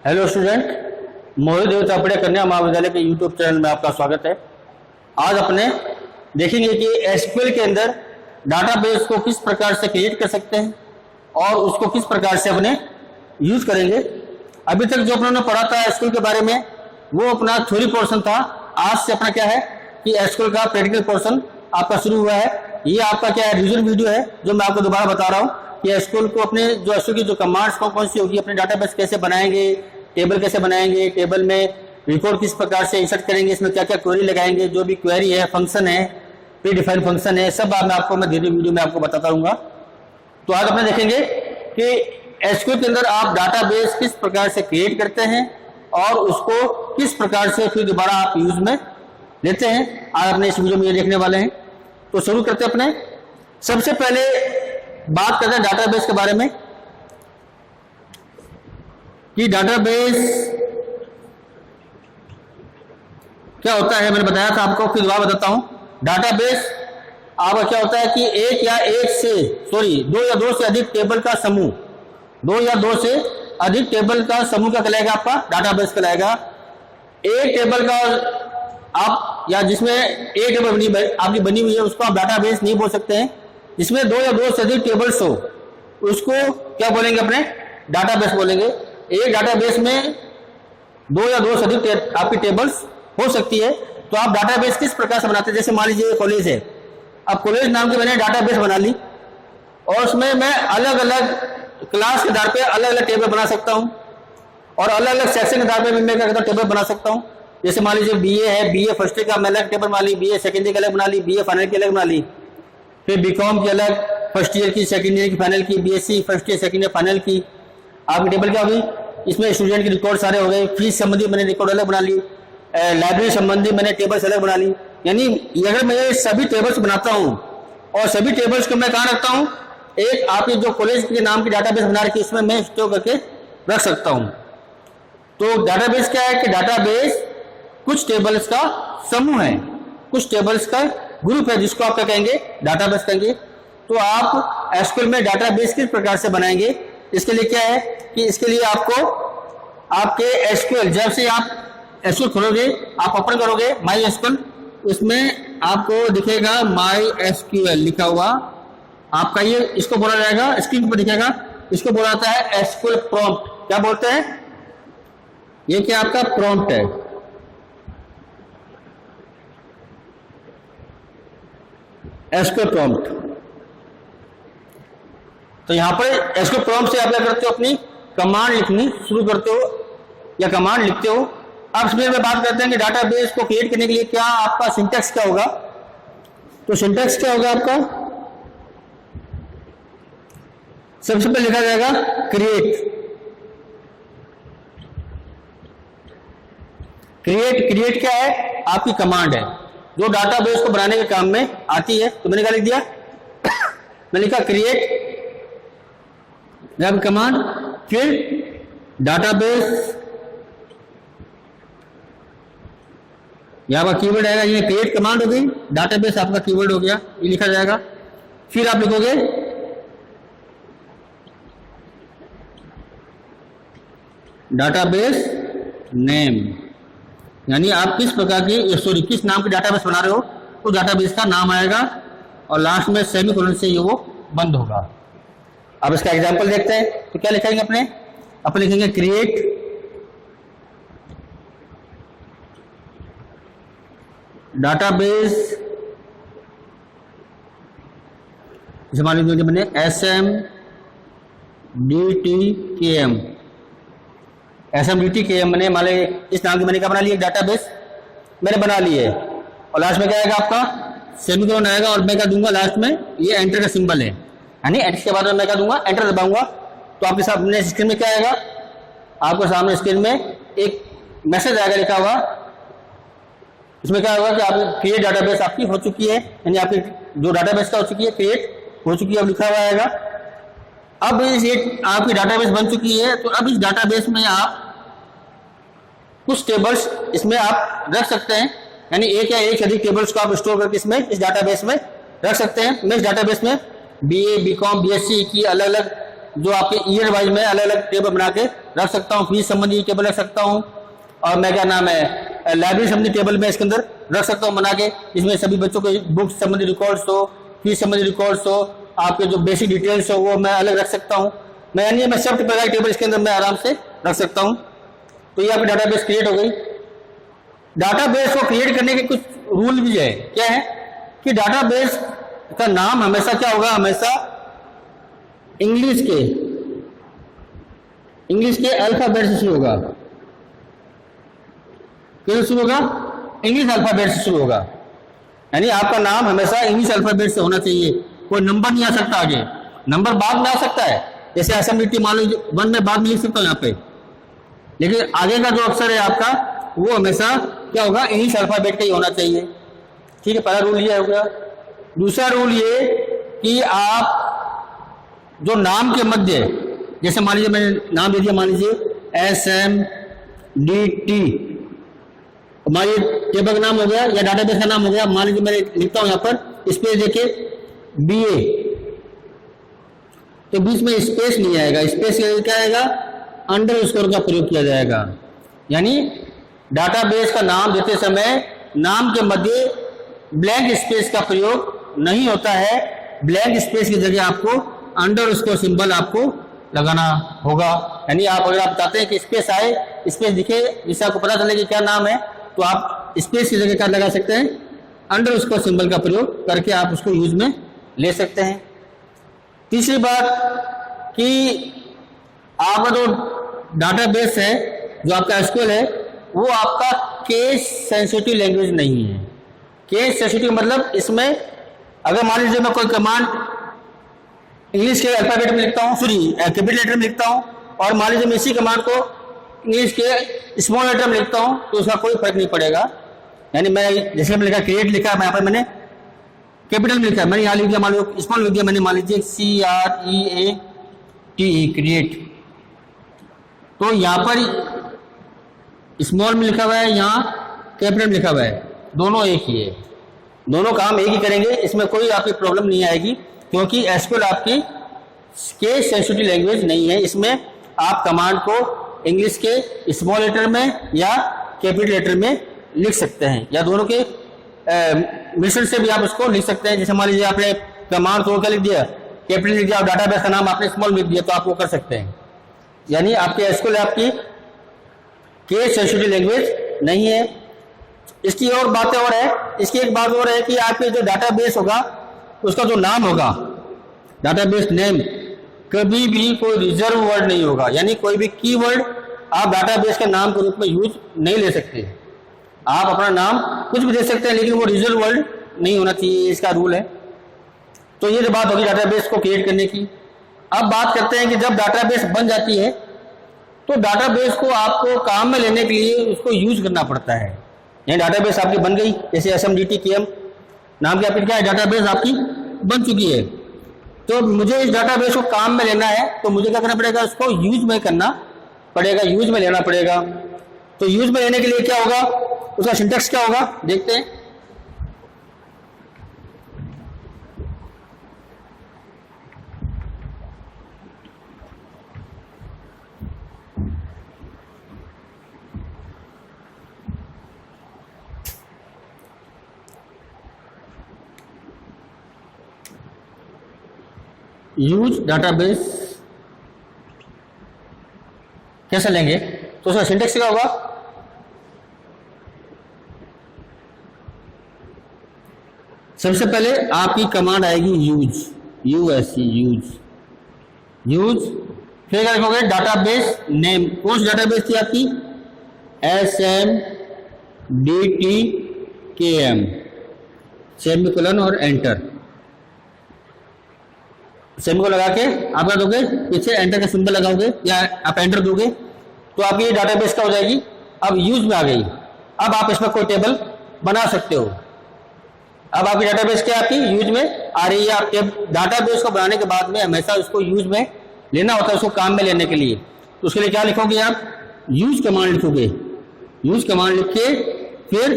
Hello student, मोहित देव चापड़े कन्या महाविद्यालय के यूट्यूब चैनल में आपका स्वागत है। आज अपने देखेंगे कि एसक्यूएल के अंदर डाटाबेस को किस प्रकार से क्रिएट कर सकते हैं और उसको किस प्रकार से अपने यूज करेंगे। अभी तक जो अपने पढ़ा था एसक्यूएल के बारे में वो अपना थ्योरी पोर्शन था। आज से अपना क्या है कि एसक्यूएल का प्रैक्टिकल पोर्शन आपका शुरू हुआ है। ये आपका क्या है, रिविजन वीडियो है जो मैं आपको दोबारा बता रहा हूँ कि एसक्यूएल को अपने जो एसक्यूएल की जो कमांड्स कौन सी होगी, अपने डाटाबेस कैसे बनाएंगे, टेबल कैसे बनाएंगे, टेबल में रिकॉर्ड किस प्रकार से इंसर्ट करेंगे, इसमें क्या क्या क्वेरी लगाएंगे, जो भी क्वेरी है, फंक्शन है, प्री डिफाइंड फंक्शन है, सब मैं धीरे वीडियो में आपको बताता रहूंगा। तो आज अपने देखेंगे कि एसक्यूएल के अंदर आप डाटाबेस किस प्रकार से क्रिएट करते हैं और उसको किस प्रकार से फिर दोबारा आप यूज में लेते हैं। आज अपने इस वीडियो में ये देखने वाले हैं। तो शुरू करते हैं अपने। सबसे पहले बात करते हैं डाटाबेस के बारे में कि डाटाबेस क्या होता है। मैंने बताया था आपको, फिर दोबारा बताता हूं। डाटाबेस आपका क्या होता है कि दो या दो से अधिक टेबल का समूह, दो या दो से अधिक टेबल का समूह का कहलाएगा आपका डाटाबेस कहलाएगा। एक टेबल का आप या जिसमें एक टेबल आपकी बनी हुई है उसको आप डाटाबेस नहीं बोल सकते हैं। जिसमें दो या दो से अधिक टेबल्स हो उसको क्या बोलेंगे, अपने डाटाबेस बोलेंगे। एक डाटाबेस में दो या दो से अधिक आपकी टेबल्स हो सकती है। तो आप डाटाबेस किस प्रकार से बनाते हैं, जैसे मान लीजिए कॉलेज है, अब कॉलेज नाम की मैंने डाटाबेस बना ली और उसमें मैं अलग अलग क्लास के आधार पे अलग अलग टेबल बना सकता हूं और अलग अलग सेक्शन के आधार पे मैं क्या कहता हूं टेबल बना सकता हूं। जैसे मान लीजिए बीए है, बीए फर्स्ट ईयर का मैं अलग टेबल बना ली, बीए सेकंड ईयर की अलग बना ली, बीए फाइनल की अलग बना ली, फिर बीकॉम की अलग, फर्स्ट ईयर की, सेकंड ईयर की, फाइनल की, BSc first year second year final की। आपकी टेबल क्या होगी, इसमें स्टूडेंट के रिकॉर्ड सारे हो गए। फीस संबंधी मैंने रिकॉर्ड अलग बना ली, लाइब्रेरी संबंधी मैंने टेबल्स अलग बना ली। यानी अगर मैं सभी टेबल्स बनाता हूं और सभी टेबल्स को मैं कहाँ रखता हूं, एक आपके जो कॉलेज के नाम की डाटाबेस बना रखी उसमें मैं स्टोर करके रख सकता हूं। तो डाटाबेस क्या है कि डाटाबेस कुछ टेबल्स का समूह है, कुछ टेबल्स का ग्रुप है जिसको आप क्या कहेंगे, डाटाबेस कहेंगे। तो आप एसक्यूएल में डाटाबेस किस प्रकार से बनाएंगे, इसके लिए क्या है कि इसके लिए आपको आपके एसक्यूएल, जब से आप एसक्यूएल खोलोगे, आप ओपन करोगे माई एसक्यूएल, उसमें आपको दिखेगा माई एसक्यूएल लिखा हुआ आपका। ये इसको बोला जाएगा, स्क्रीन पर दिखेगा, इसको बोला जाता है एसक्यूएल प्रॉम्प्ट। क्या बोलते हैं, ये क्या आपका प्रॉम्प्ट है। SQL prompt. तो यहां पर एसक्यूएल प्रॉम्प्ट से आप क्या करते हो, अपनी कमांड लिखनी शुरू करते हो या कमांड लिखते हो। अब इसमें मैं बात करते हैं कि डाटाबेस को क्रिएट करने के लिए क्या आपका सिंटैक्स क्या होगा। तो सिंटैक्स क्या होगा आपका, सबसे पहले लिखा जाएगा क्रिएट। क्रिएट क्या है, आपकी कमांड है जो डाटाबेस को बनाने के काम में आती है। तो मैंने क्या लिख दिया, मैंने लिखा क्रिएट कमांड, फिर डाटाबेस, यहां पर कीवर्ड आएगा, ये क्रिएट कमांड हो गई, डाटाबेस आपका कीवर्ड हो गया, ये लिखा जाएगा। फिर आप लिखोगे डाटाबेस नेम, यानी आप किस प्रकार की किस नाम की डाटाबेस बना रहे हो तो डाटाबेस का नाम आएगा और लास्ट में सेमीकोलन से ये वो बंद होगा। अब इसका एग्जांपल देखते हैं। तो क्या लिखेंगे अपने लिखेंगे क्रिएट डाटाबेस, मान लीजिए मैंने SMDTKM मैंने मान लीजिए इस नाम की मैंने क्या बना लिया, डाटाबेस मैंने बना ली है और लास्ट में क्या आएगा आपका सेमीकोलन आएगा और मैं क्या दूंगा लास्ट में, ये एंटर का सिंबल है, यानी एंटर के बाद मैं क्या दूंगा, एंटर दबाऊंगा। तो आपके सामने स्क्रीन में क्या आएगा, आपके सामने स्क्रीन में एक मैसेज आएगा लिखा हुआ। इसमें क्या होगा कि आप क्रिएट डाटाबेस आपकी हो चुकी है, यानी आपकी जो डाटाबेस का हो चुकी है, क्रिएट हो चुकी है, अब लिखा हुआ आएगा। अब ये आपकी डाटाबेस बन चुकी है। तो अब इस डाटाबेस में आप कुछ टेबल्स इसमें आप रख सकते हैं, यानी एक या एक से अधिक टेबल्स को आप स्टोर करके इसमें इस डाटाबेस में रख सकते हैं। मैं इस डाटाबेस में बीए, बीकॉम, बीएससी की अलग अलग जो आपके ईयर वाइज में अलग अलग टेबल बना के रख सकता हूँ। फीस संबंधी टेबल रख सकता हूँ, और मैं क्या नाम है लाइब्रेरी संबंधी टेबल में इसके अंदर रख सकता हूँ बना के, इसमें सभी बच्चों के बुक्स संबंधी रिकॉर्ड्स हो, फीस संबंधी रिकॉर्ड्स हो, आपके जो बेसिक डिटेल्स हो वो मैं अलग रख सकता हूँ। मैं यानी मैं सब प्रकार की टेबल इसके अंदर मैं आराम से रख सकता हूँ। तो ये आपकी डाटाबेस क्रिएट हो गई। डाटाबेस को क्रिएट करने के कुछ रूल भी है। क्या है कि डाटाबेस का नाम हमेशा क्या होगा, हमेशा इंग्लिश के अल्फाबेट से शुरू होगा। कैसे शुरू होगा? इंग्लिश अल्फाबेट से शुरू होगा। यानी आपका नाम हमेशा इंग्लिश अल्फाबेट से होना चाहिए। कोई नंबर नहीं आ सकता आगे, नंबर बाद में आ सकता है, जैसे असेंबली मान लो 1 में बाद में लिख सकता हूँ यहाँ पे, लेकिन आगे का जो अक्षर है आपका वो हमेशा क्या होगा, इंग्लिश अल्फाबेट का ही होना चाहिए। ठीक है, पहला रूल ये हो गया। दूसरा रूल ये कि आप जो नाम के मध्य, जैसे मान लीजिए मैंने नाम दे दिया, मान लीजिए SMDT, हमारी टेबल का नाम हो गया या डाटाबेस का नाम हो गया। मान लीजिए मैंने लिखता हूं यहाँ पर स्पेस देके BA, तो बीच में स्पेस नहीं आएगा, स्पेस क्या आएगा, अंडरस्कोर का प्रयोग किया जाएगा। यानी डाटाबेस का नाम देते समय नाम के मध्य ब्लैंक स्पेस का प्रयोग नहीं होता है। ब्लैंक स्पेस की जगह आपको अंडरस्कोर सिंबल आपको लगाना होगा। यानी आप अगर आप चाहते हैं कि स्पेस आए, स्पेस दिखे, जिससे आपको पता चले कि क्या नाम है, तो आप स्पेस की जगह क्या लगा सकते हैं, अंडरस्कोर सिंबल का प्रयोग करके आप उसको यूज में ले सकते हैं। तीसरी बात कि आपका जो डाटाबेस है, जो आपका SQL है, वो आपका केस सेंसिटिव लैंग्वेज नहीं है। केस सेंसिटिव मतलब इसमें अगर मान लीजिए मैं कोई कमांड इंग्लिश के अल्फाबेट में लिखता हूँ, सॉरी कैपिटल लेटर में लिखता हूँ, और मान लीजिए मैं इसी कमांड को इंग्लिश के स्मॉल लेटर में लिखता हूँ, तो उसका कोई फर्क नहीं पड़ेगा। यानी मैं जैसे मैंने लिखा क्रिएट लिखा है, यहाँ पर मैंने कैपिटल में लिखा है, मैंने यहाँ लिख दिया, मान लो स्मॉल लिख दिया, मैंने मान लीजिए CREATE क्रिएट, तो यहाँ पर स्मॉल में लिखा हुआ है, यहाँ कैपिटल में लिखा हुआ है, दोनों एक ही है, दोनों काम एक ही करेंगे, इसमें कोई आपकी प्रॉब्लम नहीं आएगी, क्योंकि SQL आपकी केस सेंसिटिव लैंग्वेज नहीं है। इसमें आप कमांड को इंग्लिश के स्मॉल लेटर में या कैपिटल लेटर में लिख सकते हैं, या दोनों के मिश्रण से भी आप उसको लिख सकते हैं। जैसे मान लीजिए आपने कमांड को क्या लिख दिया, कैपिटल लिख दिया, और डाटाबेस का नाम आपने स्मॉल लिख दिया, तो आप वो कर सकते हैं। यानी आपके SQL आपकी केस सेंसिटिव लैंग्वेज नहीं है। इसकी और बातें और है, इसकी एक बात और है कि आपके जो डाटाबेस होगा उसका जो नाम होगा, डाटाबेस नेम, कभी भी कोई रिजर्व वर्ड नहीं होगा। यानी कोई भी कीवर्ड आप डाटाबेस के नाम के रूप में यूज नहीं ले सकते। आप अपना नाम कुछ भी दे सकते हैं, लेकिन वो रिजर्व वर्ड नहीं होना चाहिए, इसका रूल है। तो ये जो बात होगी डाटाबेस को क्रिएट करने की। अब बात करते हैं कि जब डाटाबेस बन जाती है तो डाटाबेस को आपको काम में लेने के लिए उसको यूज करना पड़ता है। यानी डाटाबेस आपकी बन गई, जैसे SMDT KM नाम की आपकी क्या है, डाटाबेस आपकी बन चुकी है। तो मुझे इस डाटाबेस को काम में लेना है, तो मुझे क्या करना पड़ेगा, उसको यूज में करना पड़ेगा, यूज में लेना पड़ेगा। तो यूज में लेने के लिए क्या होगा, उसका सिंटैक्स क्या होगा, देखते हैं। यूज डाटाबेस कैसे लेंगे, तो उसका सिंटैक्स क्या होगा, सबसे पहले आपकी कमांड आएगी यूज, यूज, फिर क्या लिखोगे, डाटाबेस नेम, कौन सी डाटाबेस थी आपकी, SMDT KM, सेमीकोलन और एंटर, सेमी को लगा के आप क्या दोगे, पीछे एंटर का सिंबल लगाओगे या आप एंटर दोगे, तो आपकी ये डाटाबेस क्या हो जाएगी, अब यूज में आ गई। अब आप इसमें कोई टेबल बना सकते हो। अब आपकी डाटाबेस क्या आपकी यूज में आ रही है। आप डाटाबेस को बनाने के बाद में हमेशा उसको यूज में लेना होता है, उसको काम में लेने के लिए। तो उसके लिए क्या लिखोगे, आप यूज कमांड लिखोगे, यूज कमांड लिख के फिर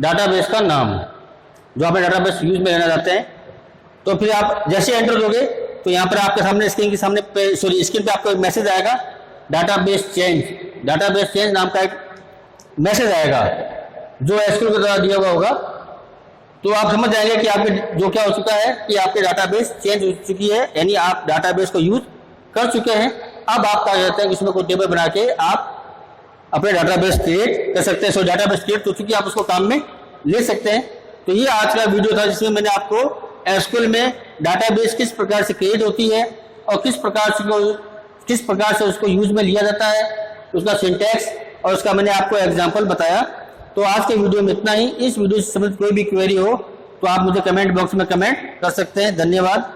डाटाबेस का नाम, जो आपने डाटाबेस यूज में लेना चाहते हैं, तो फिर आप जैसे एंटर दोगे तो यहाँ पर आपके सामने स्क्रीन के सामने स्क्रीन पे आपको एक मैसेज आएगा, डाटाबेस चेंज नाम का एक मैसेज आएगा जो एसक्यूएल के द्वारा दिया हुआ होगा। तो आप समझ जाएंगे कि आपके जो क्या हो चुका है कि आपके डाटाबेस चेंज हो चुकी है, यानी आप डाटाबेस को यूज कर चुके हैं। अब आप क्या कहते हैं कि इसमें कोई टेबल बना के आप अपने डाटाबेस क्रिएट कर सकते हैं। सो डाटाबेस क्रिएट हो चुकी है, आप उसको काम में ले सकते हैं। तो ये आज का वीडियो था जिसमें मैंने आपको एसक्यूएल में डाटाबेस किस प्रकार से क्रिएट होती है और किस प्रकार से उसको यूज में लिया जाता है, उसका सिंटैक्स और उसका मैंने आपको एग्जांपल बताया। तो आज के वीडियो में इतना ही। इस वीडियो से संबंधित कोई भी क्वेरी हो तो आप मुझे कमेंट बॉक्स में कमेंट कर सकते हैं। धन्यवाद।